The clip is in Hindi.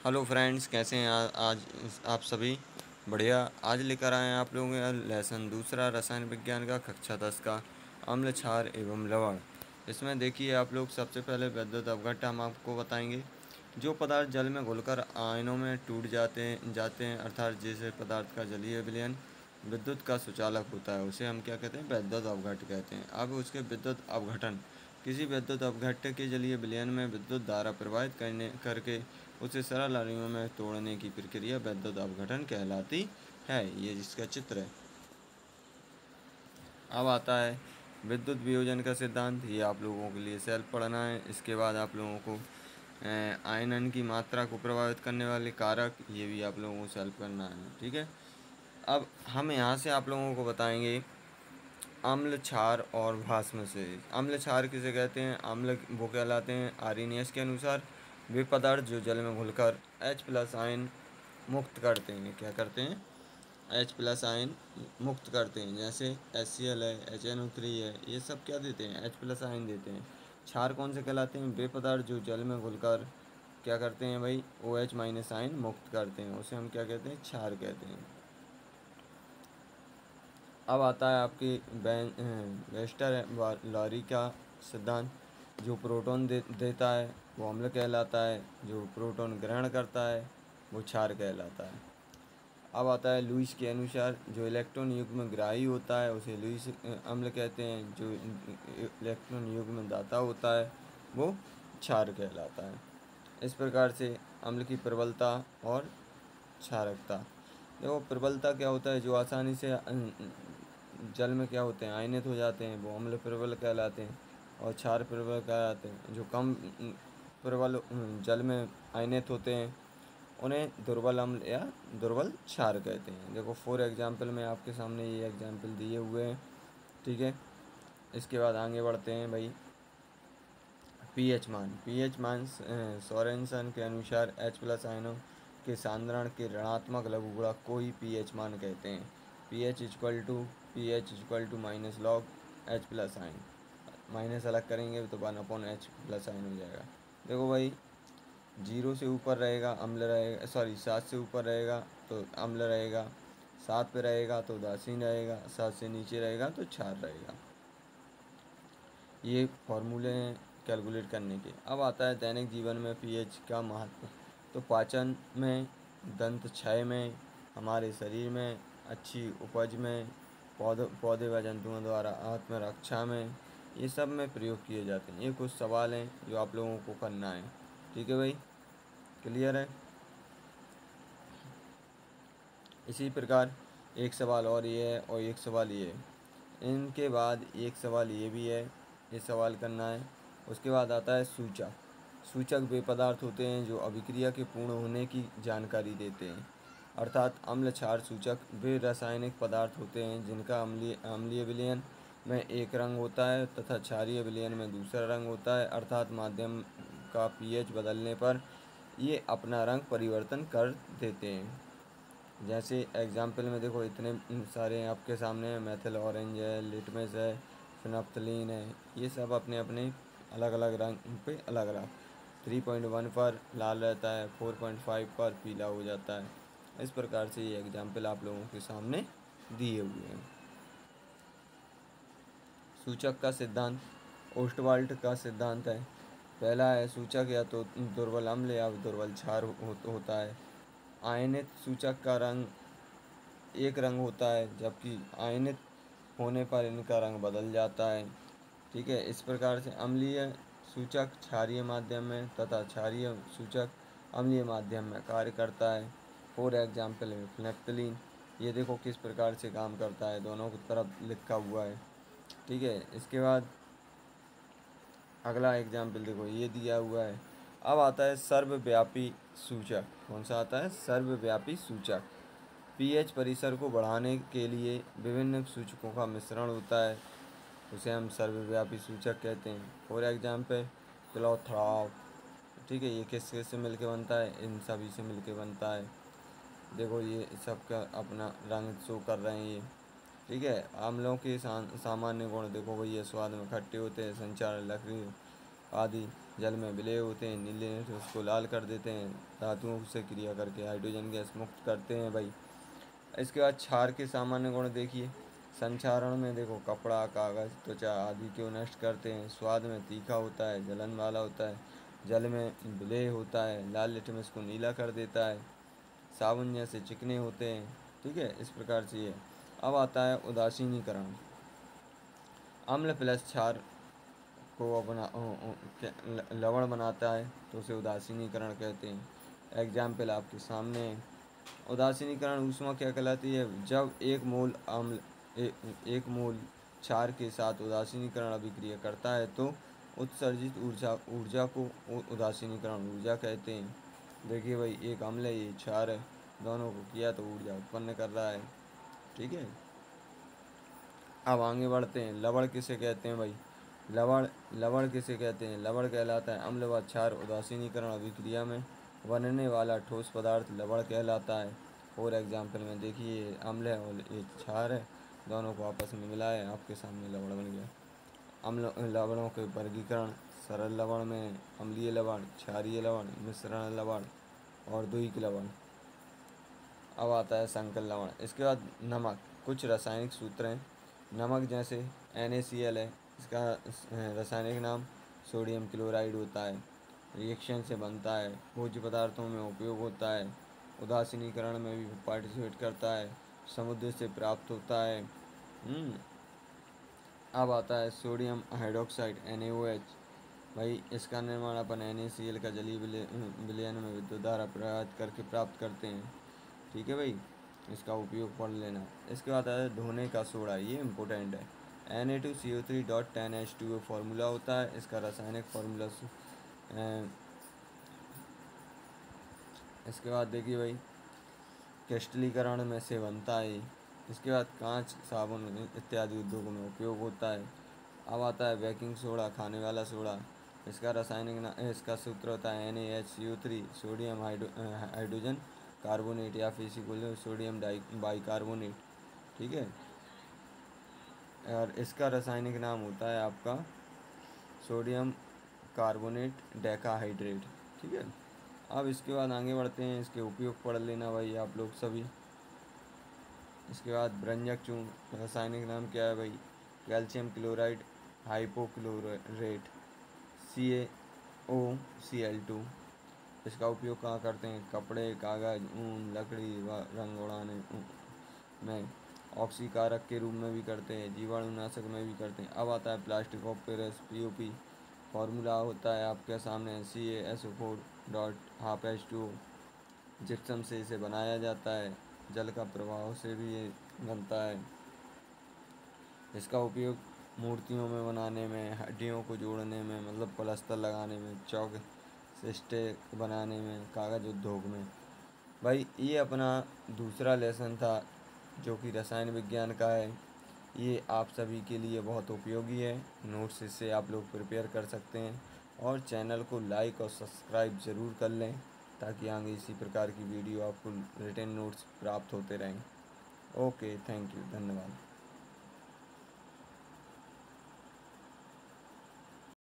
हेलो फ्रेंड्स, कैसे हैं आज आप सभी। बढ़िया। आज लेकर आए हैं आप लोगों के लेसन दूसरा रसायन विज्ञान का कक्षा 10 का अम्ल क्षार एवं लवण। इसमें देखिए आप लोग, सबसे पहले विद्युत अवघट्ट हम आपको बताएंगे। जो पदार्थ जल में घुलकर आयनों में टूट जाते हैं अर्थात जैसे पदार्थ का जलीय विलयन विद्युत का सुचालक होता है, उसे हम क्या कहते हैं, विद्युत अवघट्ट कहते हैं। अब उसके विद्युत अवघटन, किसी विद्युत अवघट्ट के जलीय विलयन में विद्युत धारा प्रवाहित करके उसे सरल अणुओं में तोड़ने की प्रक्रिया विद्युत अपघटन कहलाती है। ये जिसका चित्र है। अब आता है विद्युत वियोजन का सिद्धांत। ये आप लोगों के लिए सेल्फ पढ़ना है। इसके बाद आप लोगों को आयनन की मात्रा को प्रभावित करने वाले कारक, ये भी आप लोगों को सेल्फ करना है। ठीक है। अब हम यहाँ से आप लोगों को बताएंगे अम्ल क्षार और भस्म से। अम्ल क्षार किसे कहते हैं? अम्ल वो कहलाते हैं आर्यनियस के अनुसार वे पदार्थ जो जल में घुलकर H+ आयन मुक्त करते हैं। क्या करते हैं? H+ आयन मुक्त करते हैं। जैसे HCl है, HNO3 है, ये सब क्या देते हैं? H+ आयन देते हैं। क्षार कौन से कहलाते हैं? वे पदार्थ जो जल में घुलकर क्या करते हैं भाई, OH- आयन मुक्त करते हैं, उसे हम क्या कहते हैं? क्षार कहते हैं। अब आता है आपकी वेस्टर लॉरी का सिद्धांत। जो प्रोटॉन देता है वो अम्ल कहलाता है, जो प्रोटॉन ग्रहण करता है वो क्षार कहलाता है। अब आता है लुईस के अनुसार जो इलेक्ट्रॉन युग्म ग्राही होता है उसे लुईस अम्ल कहते हैं, जो इलेक्ट्रॉन युग्म दाता होता है वो क्षार कहलाता है। इस प्रकार से अम्ल की प्रबलता और क्षारकता। देखो, प्रबलता क्या होता है? जो आसानी से जल में क्या होते हैं, आयनित हो जाते हैं, वो अम्ल प्रबल कहलाते हैं। और क्षार प्रबल कहलाते हैं। जो कम प्रबल जल में आयनित होते हैं उन्हें दुर्बल अम्ल या दुर्बल क्षार कहते हैं। देखो, फॉर एग्जाम्पल में आपके सामने ये एग्जाम्पल दिए हुए हैं। ठीक है। इसके बाद आगे बढ़ते हैं भाई। पीएच मान सोरेनसन के अनुसार H+ आयनों के सांद्रण के ऋणात्मक लघुगुणक को ही पीएच मान कहते हैं। pH minus log H+ ion, minus अलग करेंगे तो 1/H+ आयन हो जाएगा। देखो भाई, 0 से ऊपर रहेगा अम्ल रहेगा, सॉरी 7 से ऊपर रहेगा तो अम्ल रहेगा, 7 पे रहेगा तो उदासीन रहेगा, 7 से नीचे रहेगा तो क्षार रहेगा। ये फॉर्मूले हैं कैलकुलेट करने के। अब आता है दैनिक जीवन में पीएच का महत्व। तो पाचन में, दंत क्षय में, हमारे शरीर में अच्छी उपज में, पौधे व जंतुओं द्वारा आत्मरक्षा में, ये सब में प्रयोग किए जाते हैं। ये कुछ सवाल हैं जो आप लोगों को करना है। ठीक है भाई, क्लियर है? इसी प्रकार एक सवाल और ये है और एक सवाल ये है। इनके बाद एक सवाल ये भी है, ये सवाल करना है। उसके बाद आता है सूचक। सूचक वे पदार्थ होते हैं जो अभिक्रिया के पूर्ण होने की जानकारी देते हैं। अर्थात अम्ल क्षार सूचक वे रासायनिक पदार्थ होते हैं जिनका अम्लीय विलयन में एक रंग होता है तथा क्षारीय विलयन में दूसरा रंग होता है। अर्थात माध्यम का पीएच बदलने पर ये अपना रंग परिवर्तन कर देते हैं। जैसे एग्जाम्पल में देखो, इतने सारे आपके सामने हैं। मेथिल ऑरेंज है, लिटमस है, फिनोप्थलीन है, ये सब अपने अपने अलग अलग रंग पे अलग अलग। 3.1 पर लाल रहता है, 4.5 पर पीला हो जाता है। इस प्रकार से ये एग्जाम्पल आप लोगों के सामने दिए हुए हैं। सूचक का सिद्धांत ओस्टवाल्ट का सिद्धांत है। पहला है, सूचक या तो दुर्बल अम्ल या दुर्बल क्षार होता है। आयनित सूचक का रंग एक रंग होता है, जबकि आयनित होने पर इनका रंग बदल जाता है। ठीक है। इस प्रकार से अम्लीय सूचक क्षारीय माध्यम में तथा क्षारीय सूचक अम्लीय माध्यम में कार्य करता है। फॉर एग्जाम्पल है फिनेप्थलीन। ये देखो किस प्रकार से काम करता है, दोनों की तरफ लिखा हुआ है। ठीक है। इसके बाद अगला एग्जाम्पल देखो, ये दिया हुआ है। अब आता है सर्वव्यापी सूचक। कौन सा आता है? सर्वव्यापी सूचक। पीएच परिसर को बढ़ाने के लिए विभिन्न सूचकों का मिश्रण होता है, उसे हम सर्वव्यापी सूचक कहते हैं। फॉर एग्जाम्पल क्लोथ्राव। ठीक है। ये किस किस से मिलके बनता है? इन सभी से मिलके बनता है। देखो, ये सबका अपना रंग शो कर रहे हैं ये। ठीक है। आम्लों के सामान्य गुण देखो भैया, स्वाद में खट्टे होते हैं, संचार लकड़ी आदि जल में विलय होते हैं, नीले उसको लाल कर देते हैं, धातुओं से क्रिया करके हाइड्रोजन गैस मुक्त करते हैं भाई। इसके बाद क्षार के सामान्य गुण देखिए। संक्षारण में देखो कपड़ा, कागज, त्वचा आदि को नष्ट करते हैं। स्वाद में तीखा होता है, जलन वाला होता है, जल में विलय होता है, लाल लिटमस को नीला कर देता है, साबुन जैसे चिकने होते हैं। ठीक है, इस प्रकार से ये। अब आता है उदासीनीकरण। अम्ल प्लस क्षार को अपना लवण बनाता है तो उसे उदासीनीकरण कहते हैं। एग्जाम्पल आपके सामने है। उदासीनीकरण ऊष्मा क्या कहलाती है? जब एक मोल अम्ल एक मोल क्षार के साथ उदासीनीकरण अभिक्रिया करता है तो उत्सर्जित ऊर्जा को उदासीनीकरण ऊर्जा कहते हैं। देखिए भाई, एक अम्ल है, ये क्षार है, दोनों को किया तो ऊर्जा उत्पन्न कर रहा है। ठीक है, अब आगे बढ़ते हैं। लवण किसे कहते हैं भाई? लवण किसे कहते हैं? लवण कहलाता है अम्ल व क्षार उदासीनीकरण अभिक्रिया में बनने वाला ठोस पदार्थ लवण कहलाता है। और एग्जाम्पल में देखिए, ये अम्ल है और ये क्षार है, दोनों को आपस में मिला है, आपके सामने लवण बन गया। अम्ल लवणों के वर्गीकरण: सरल लवण में अम्लीय लवण, क्षारीय लवण, मिश्रण लवण और द्विक लवण। अब आता है संकर लवण। इसके बाद नमक। कुछ रासायनिक सूत्र हैं। नमक जैसे NaCl है, इसका रासायनिक नाम सोडियम क्लोराइड होता है। रिएक्शन से बनता है, भोज्य पदार्थों में उपयोग होता है, उदासीनीकरण में भी पार्टिसिपेट करता है, समुद्र से प्राप्त होता है। अब आता है सोडियम हाइड्रोक्साइड NaOH। भाई, इसका निर्माण अपन NaCl का जलीय विलयन में विद्युत धारा प्रवाहित करके प्राप्त करते हैं। ठीक है भाई, इसका उपयोग पढ़ लेना। इसके बाद आता है धोने का सोडा, ये इम्पोर्टेंट है। Na2CO3.10H2O फार्मूला होता है। इसका रासायनिक फार्मूला इसके बाद देखिए भाई, क्रिस्टलीकरण में से बनता है। इसके बाद कांच, साबुन इत्यादि उद्योगों में उपयोग होता है। अब आता है बेकिंग सोडा, खाने वाला सोडा। इसका सूत्र होता है NaHCO3, सोडियम हाइड्रोजन कार्बोनेट या फिर इसी को सोडियम बाइकार्बोनेट। ठीक है, और इसका रासायनिक नाम होता है आपका सोडियम कार्बोनेट डेकाहाइड्रेट। ठीक है, अब इसके बाद आगे बढ़ते हैं। इसके उपयोग पढ़ लेना भाई आप लोग सभी। इसके बाद ब्रंजक चूर्ण, रासायनिक नाम क्या है भाई? Calcium chloride हाइपोक्लोरेट CaOCl2। इसका उपयोग कहाँ करते हैं? कपड़े, कागज, ऊन, लकड़ी व रंग उड़ाने में, ऑक्सीकारक के रूप में भी करते हैं, जीवाणुनाशक में भी करते हैं। अब आता है plastic of Paris POP। Formula होता है आपके सामने CaSO4.12H2O। जिप्सम से इसे बनाया जाता है, जल का प्रभाव से भी ये बनता है। इसका उपयोग मूर्तियों में बनाने में, हड्डियों को जोड़ने में, मतलब प्लास्टर लगाने में, चौक स्टिक बनाने में, कागज उद्योग में। भाई, ये अपना दूसरा लेसन था जो कि रसायन विज्ञान का है। ये आप सभी के लिए बहुत उपयोगी है। नोट्स इससे आप लोग प्रिपेयर कर सकते हैं और चैनल को लाइक और सब्सक्राइब ज़रूर कर लें ताकि आगे इसी प्रकार की वीडियो आपको रिटन नोट्स प्राप्त होते रहें। ओके, थैंक यू, धन्यवाद।